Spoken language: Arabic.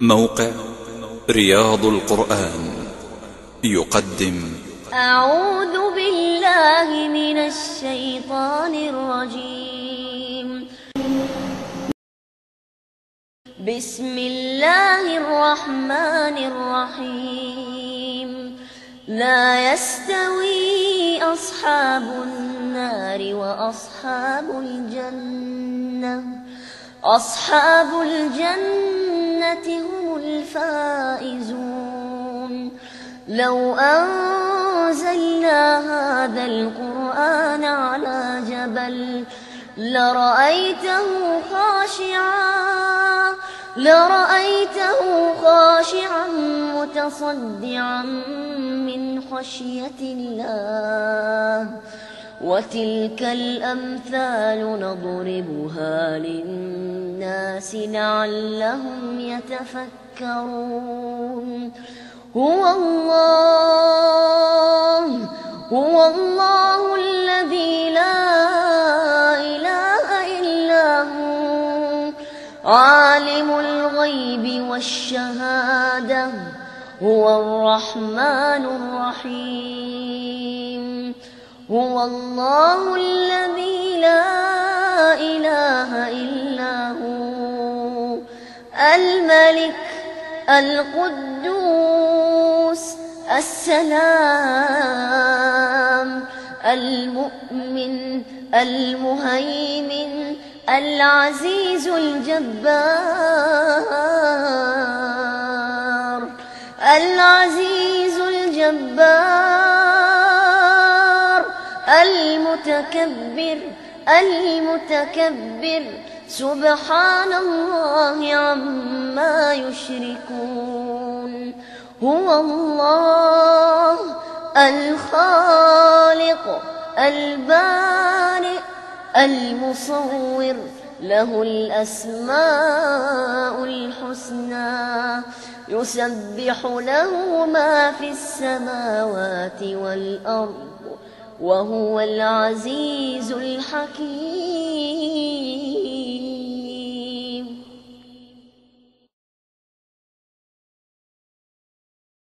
موقع رياض القرآن يقدم أعوذ بالله من الشيطان الرجيم. بسم الله الرحمن الرحيم. لا يستوي أصحاب النار وأصحاب الجنة. أصحاب الجنة هم الفائزون. لو أنزلنا هذا القرآن على جبل لرأيته خاشعا متصدعا من خشية الله. وتلك الأمثال نضربها للناس لعلهم يتفكرون. هو الله الذي لا إله إلا هو عالم الغيب والشهادة. هو الرحمن الرحيم. هو الله الذي لا إله إلا هو الملك القدوس السلام المؤمن المهيمن العزيز الجبار المتكبر سبحان الله عما يشركون. هو الله الخالق البارئ المصور له الأسماء الحسنى. يسبح له ما في السماوات والأرض وهو العزيز الحكيم.